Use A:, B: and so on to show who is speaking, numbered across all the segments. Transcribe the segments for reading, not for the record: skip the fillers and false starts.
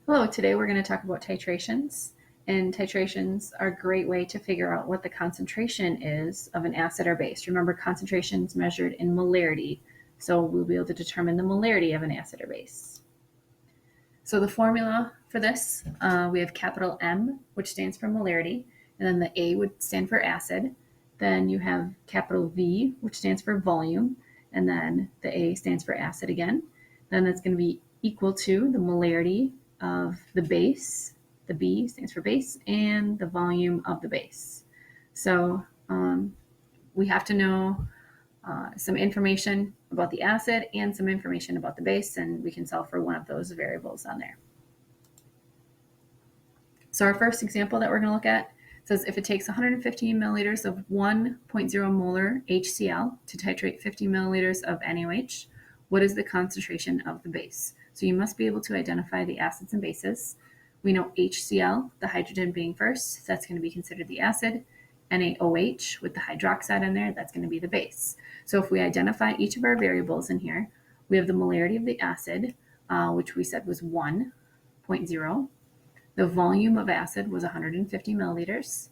A: Hello, today we're going to talk about titrations. And titrations are a great way to figure out what the concentration is of an acid or base. Remember, concentration is measured in molarity, so we'll be able to determine the molarity of an acid or base. So the formula for this, we have capital M, which stands for molarity, and then the A would stand for acid. Then you have capital V, which stands for volume, and then the A stands for acid again. Then that's going to be equal to the molarity of the base. The B stands for base, and the volume of the base. So we have to know some information about the acid and some information about the base, and we can solve for one of those variables on there. So our first example that we're going to look at says if it takes 115 milliliters of 1.0 molar HCl to titrate 50 milliliters of NaOH, what is the concentration of the base? So you must be able to identify the acids and bases. We know HCl, the hydrogen being first, so that's going to be considered the acid. NaOH with the hydroxide in there, that's going to be the base. So if we identify each of our variables in here, we have the molarity of the acid, which we said was 1.0. The volume of acid was 150 milliliters.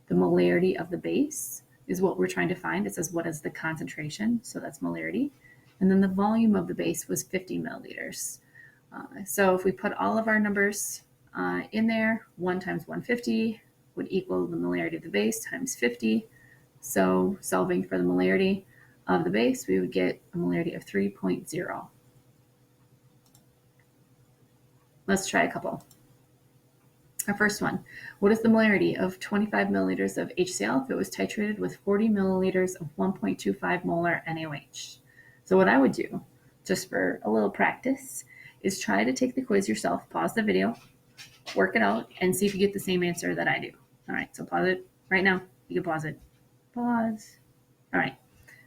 A: The molarity of the base is what we're trying to find. It says what is the concentration, so that's molarity. And then the volume of the base was 50 milliliters. So if we put all of our numbers in there, 1 times 150 would equal the molarity of the base times 50. So solving for the molarity of the base, we would get a molarity of 3.0. Let's try a couple. Our first one, what is the molarity of 25 milliliters of HCl if it was titrated with 40 milliliters of 1.25 molar NaOH? So what I would do, just for a little practice, is try to take the quiz yourself, pause the video, work it out, and see if you get the same answer that I do. All right, so pause it right now. You can pause it. Pause. All right,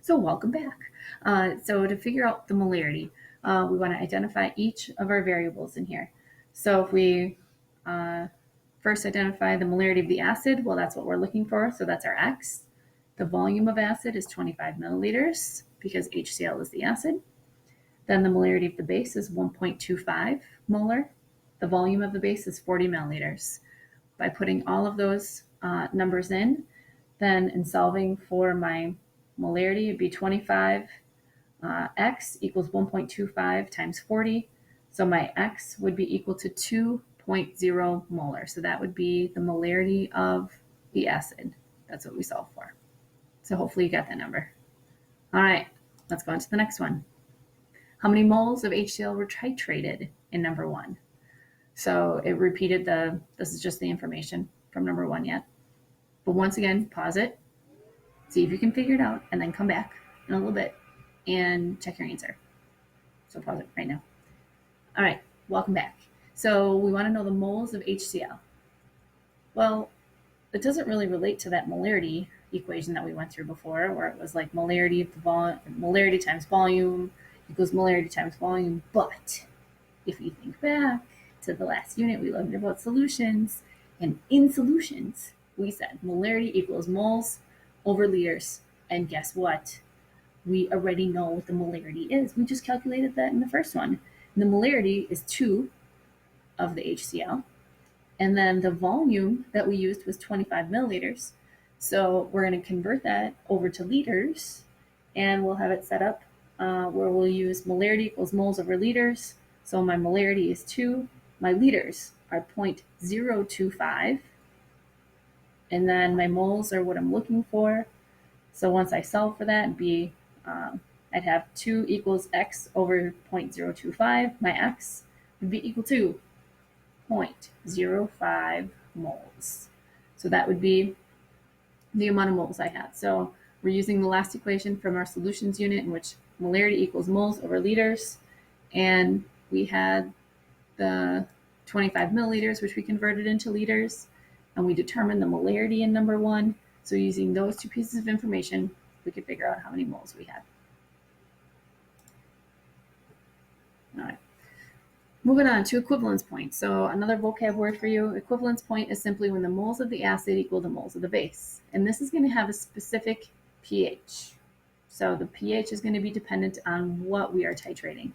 A: so welcome back. So to figure out the molarity, we want to identify each of our variables in here. So if we first identify the molarity of the acid, well, that's what we're looking for, so that's our X. The volume of acid is 25 milliliters because HCl is the acid. Then the molarity of the base is 1.25 molar. The volume of the base is 40 milliliters. By putting all of those numbers in, then in solving for my molarity, it'd be 25 X equals 1.25 times 40. So my X would be equal to 2.0 molar. So that would be the molarity of the acid. That's what we solve for. So hopefully you got that number. All right, let's go on to the next one. How many moles of HCl were titrated in number 1? So it repeated this is just the information from number 1 yet. But once again, pause it, see if you can figure it out, and then come back in a little bit and check your answer. So pause it right now. All right, welcome back. So we want to know the moles of HCl. Well, it doesn't really relate to that molarity equation that we went through before, where it was like molarity times volume equals molarity times volume. But if you think back to the last unit, we learned about solutions, and in solutions, we said molarity equals moles over liters. And guess what? We already know what the molarity is. We just calculated that in the first one. And the molarity is 2 of the HCl. And then the volume that we used was 25 milliliters. So we're going to convert that over to liters, and we'll have it set up where we'll use molarity equals moles over liters. So my molarity is 2. My liters are 0.025. And then my moles are what I'm looking for. So once I solve for that, I'd have 2 equals X over 0.025. My X would be equal to 0.05 moles. So that would be the amount of moles I had. So we're using the last equation from our solutions unit, in which molarity equals moles over liters. And we had the 25 milliliters, which we converted into liters. And we determined the molarity in number 1. So using those 2 pieces of information, we could figure out how many moles we had. All right. Moving on to equivalence point. So another vocab word for you, equivalence point is simply when the moles of the acid equal the moles of the base. And this is going to have a specific pH. So the pH is going to be dependent on what we are titrating.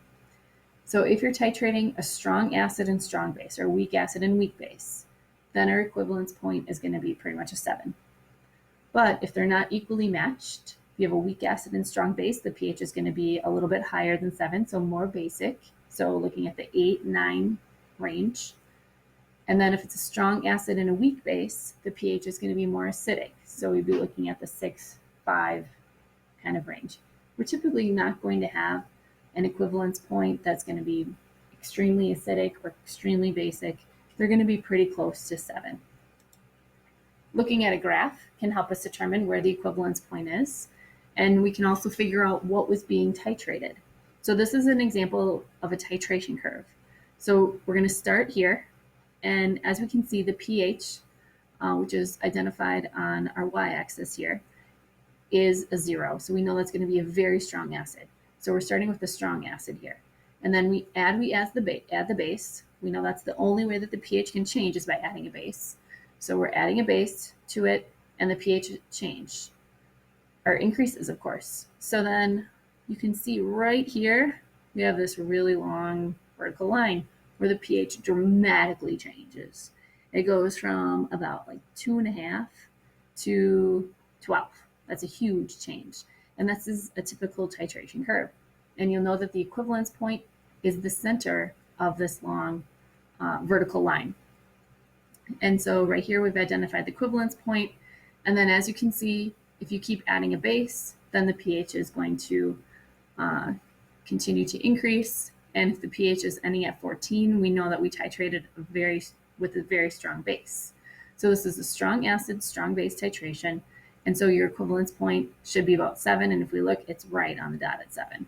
A: So if you're titrating a strong acid and strong base, or weak acid and weak base, then our equivalence point is going to be pretty much a 7. But if they're not equally matched, if you have a weak acid and strong base, the pH is going to be a little bit higher than 7, so more basic. So looking at the 8, 9 range. And then if it's a strong acid and a weak base, the pH is going to be more acidic. So we'd be looking at the 6, 5 kind of range. We're typically not going to have an equivalence point that's going to be extremely acidic or extremely basic. They're going to be pretty close to 7. Looking at a graph can help us determine where the equivalence point is, and we can also figure out what was being titrated. So this is an example of a titration curve. So we're going to start here, and as we can see, the pH, which is identified on our y-axis here, is a 0. So we know that's going to be a very strong acid. So we're starting with the strong acid here. And then we add the base. We know that's the only way that the pH can change is by adding a base. So we're adding a base to it, and the pH change, or increases, of course. So then you can see right here, we have this really long vertical line where the pH dramatically changes. It goes from about like 2.5 to 12. That's a huge change. And this is a typical titration curve. And you'll know that the equivalence point is the center of this long vertical line. And so right here, we've identified the equivalence point. And then as you can see, if you keep adding a base, then the pH is going to continue to increase. And if the pH is ending at 14, we know that we titrated with a very strong base. So this is a strong acid, strong base titration. And so your equivalence point should be about 7. And if we look, it's right on the dot at 7.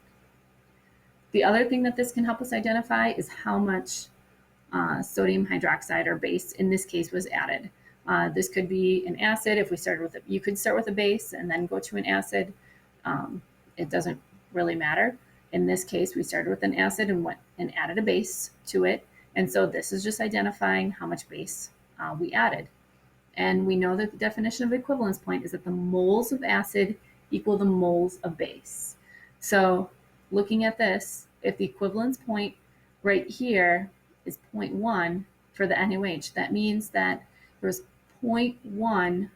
A: The other thing that this can help us identify is how much sodium hydroxide, or base in this case, was added. This could be an acid. If we started with you could start with a base and then go to an acid. It doesn't really matter. In this case, we started with an acid and went and added a base to it. And so this is just identifying how much base we added. And we know that the definition of equivalence point is that the moles of acid equal the moles of base. So looking at this, if the equivalence point right here is 0.1 for the NaOH, that means that there's 0.1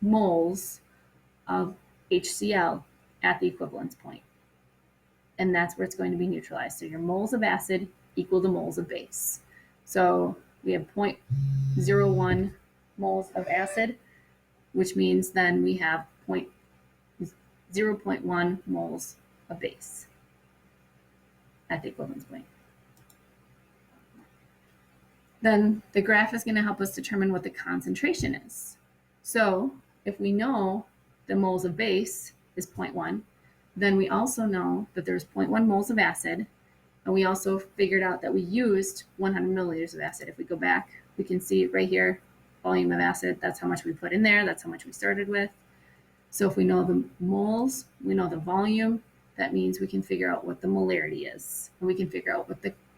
A: moles of HCl at the equivalence point. And that's where it's going to be neutralized. So your moles of acid equal the moles of base. So we have 0.01 moles of acid, which means then we have 0.1 moles of base at the equivalence point. Then the graph is going to help us determine what the concentration is. So if we know the moles of base is 0.1, then we also know that there's 0.1 moles of acid, and we also figured out that we used 100 milliliters of acid. If we go back, we can see right here, volume of acid, that's how much we put in there, that's how much we started with. So if we know the moles, we know the volume, that means we can figure out what the molarity is, and we can figure out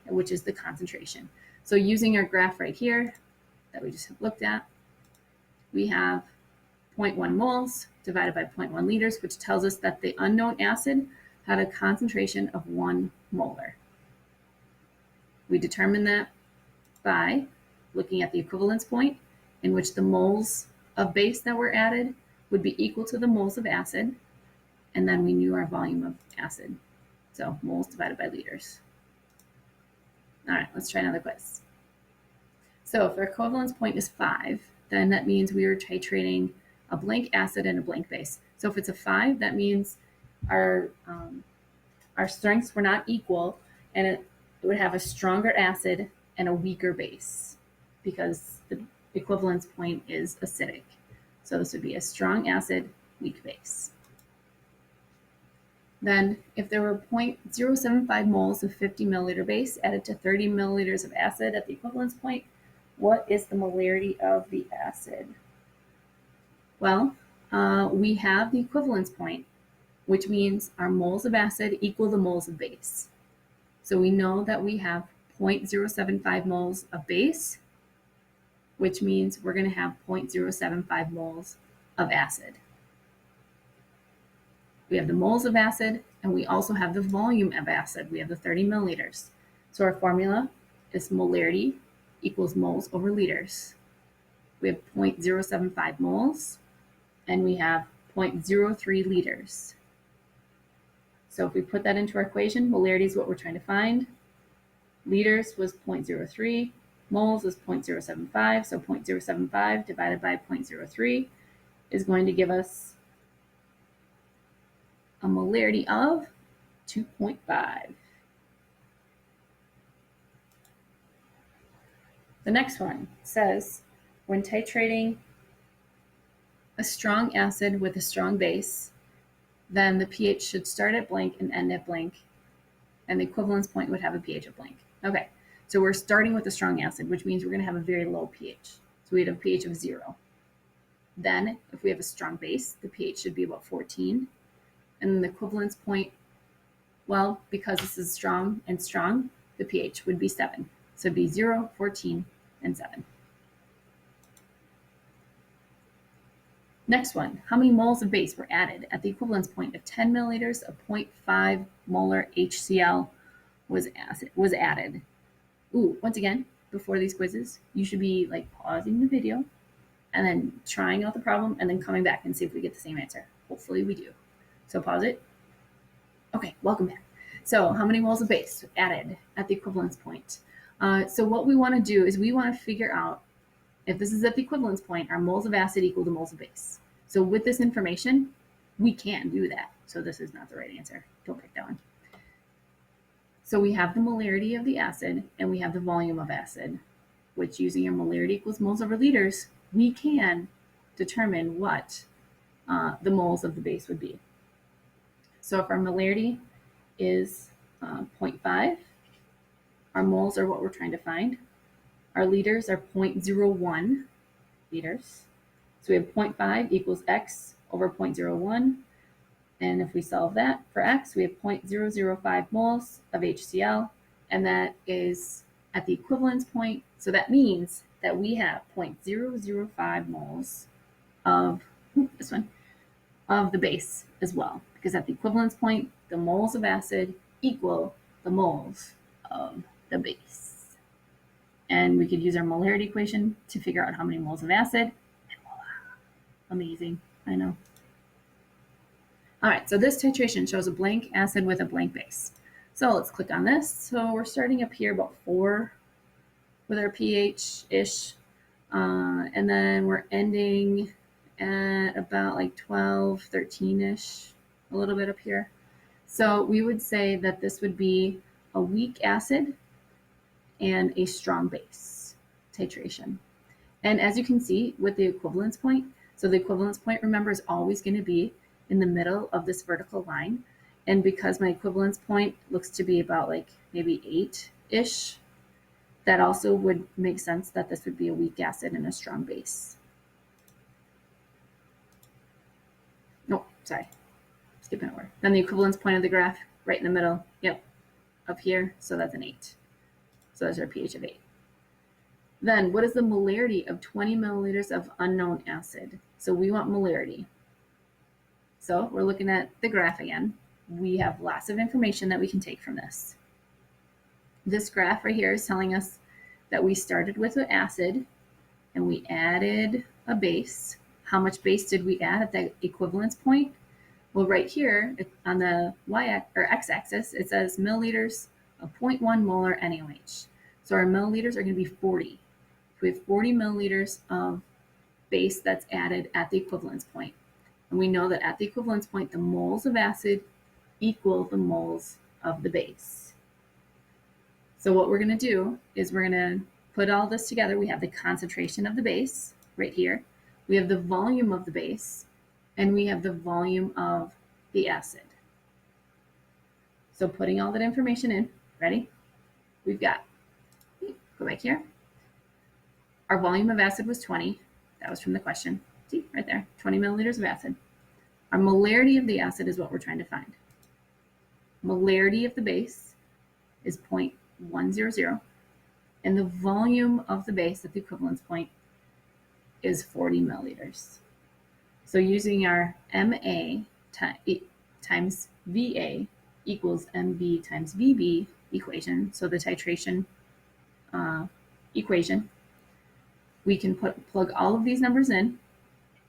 A: which is the concentration. So using our graph right here that we just looked at, we have 0.1 moles divided by 0.1 liters, which tells us that the unknown acid had a concentration of 1 molar. We determine that by looking at the equivalence point, in which the moles of base that were added would be equal to the moles of acid, and then we knew our volume of acid. So moles divided by liters. All right, let's try another quiz. So if our equivalence point is 5, then that means we are titrating a blank acid and a blank base. So if it's a 5, that means our strengths were not equal, and it would have a stronger acid and a weaker base because the equivalence point is acidic. So this would be a strong acid, weak base. Then if there were 0.075 moles of 50 milliliter base added to 30 milliliters of acid at the equivalence point, what is the molarity of the acid? Well, we have the equivalence point, which means our moles of acid equal the moles of base. So we know that we have 0.075 moles of base, which means we're going to have 0.075 moles of acid. We have the moles of acid, and we also have the volume of acid. We have the 30 milliliters. So our formula is molarity equals moles over liters. We have 0.075 moles, and we have 0.03 liters. So if we put that into our equation, molarity is what we're trying to find. Liters was 0.03, moles was 0.075, so 0.075 divided by 0.03 is going to give us a molarity of 2.5. The next one says, when titrating a strong acid with a strong base, then the pH should start at blank and end at blank, and the equivalence point would have a pH of blank. Okay, so we're starting with a strong acid, which means we're going to have a very low pH. So we'd have a pH of 0. Then, if we have a strong base, the pH should be about 14. And then the equivalence point, well, because this is strong and strong, the pH would be 7. So it'd be 0, 14, and 7. Next one, how many moles of base were added at the equivalence point of 10 milliliters of 0.5 molar HCl was added? Ooh, once again, before these quizzes, you should be like pausing the video and then trying out the problem and then coming back and see if we get the same answer. Hopefully we do. So pause it. Okay, welcome back. So how many moles of base added at the equivalence point? So what we want to do is we want to figure out if this is at the equivalence point, are moles of acid equal to moles of base? So with this information, we can do that. So this is not the right answer. Don't pick that one. So we have the molarity of the acid and we have the volume of acid, which using our molarity equals moles over liters, we can determine what the moles of the base would be. So if our molarity is 0.5, our moles are what we're trying to find. Our liters are 0.01 liters. So we have 0.5 equals x over 0.01. And if we solve that for x, we have 0.005 moles of HCl, and that is at the equivalence point. So that means that we have 0.005 moles of of the base as well, because at the equivalence point, the moles of acid equal the moles of the base. And we could use our molarity equation to figure out how many moles of acid, and voila, amazing, I know. All right, so this titration shows a blank acid with a blank base. So let's click on this. So we're starting up here about 4 with our pH-ish, and then we're ending at about like 12, 13-ish, a little bit up here. So we would say that this would be a weak acid and a strong base titration. And as you can see with the equivalence point, so the equivalence point, remember, is always going to be in the middle of this vertical line. And because my equivalence point looks to be about like maybe 8-ish, that also would make sense that this would be a weak acid and a strong base. No, sorry, skipping over. Then the equivalence point of the graph, right in the middle, yep, up here, so that's an 8. So that's our pH of 8. Then what is the molarity of 20 milliliters of unknown acid? So we want molarity. So we're looking at the graph again. We have lots of information that we can take from this. This graph right here is telling us that we started with an acid and we added a base. How much base did we add at the equivalence point? Well, right here on the x-axis, it says milliliters of 0.1 molar NaOH. So our milliliters are going to be 40. We have 40 milliliters of base that's added at the equivalence point. And we know that at the equivalence point, the moles of acid equal the moles of the base. So what we're going to do is we're going to put all this together. We have the concentration of the base right here. We have the volume of the base, and we have the volume of the acid. So putting all that information in, ready? We've got, go back here. Our volume of acid was 20. That was from the question. See, right there, 20 milliliters of acid. Our molarity of the acid is what we're trying to find. Molarity of the base is 0.100, and the volume of the base at the equivalence point is 40 milliliters. So using our MA times VA equals MB times VB, equation, so the titration equation, we can plug all of these numbers in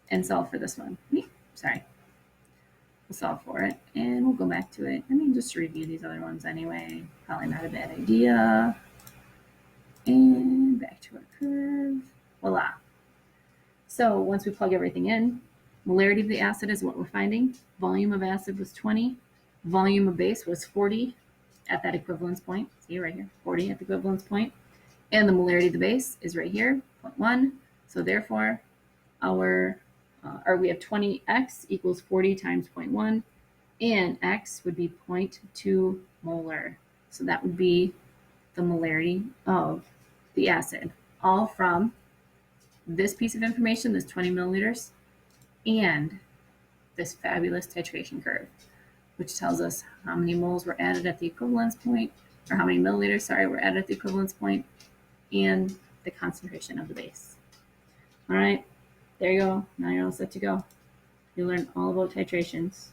A: and solve for this one. Sorry. We'll solve for it, and we'll go back to it. I mean, just to review these other ones anyway. Probably not a bad idea. And back to our curve. Voila. So once we plug everything in, molarity of the acid is what we're finding. Volume of acid was 20. Volume of base was 40 at that equivalence point. See right here, 40 at the equivalence point. And the molarity of the base is right here, 0.1. So therefore, we have 20x equals 40 times 0.1, and x would be 0.2 molar. So that would be the molarity of the acid, all from this piece of information, this 20 milliliters, and this fabulous titration curve, which tells us how many moles were added at the equivalence point, or how many milliliters, were added at the equivalence point, and the concentration of the base. All right, there you go. Now you're all set to go. You learned all about titrations.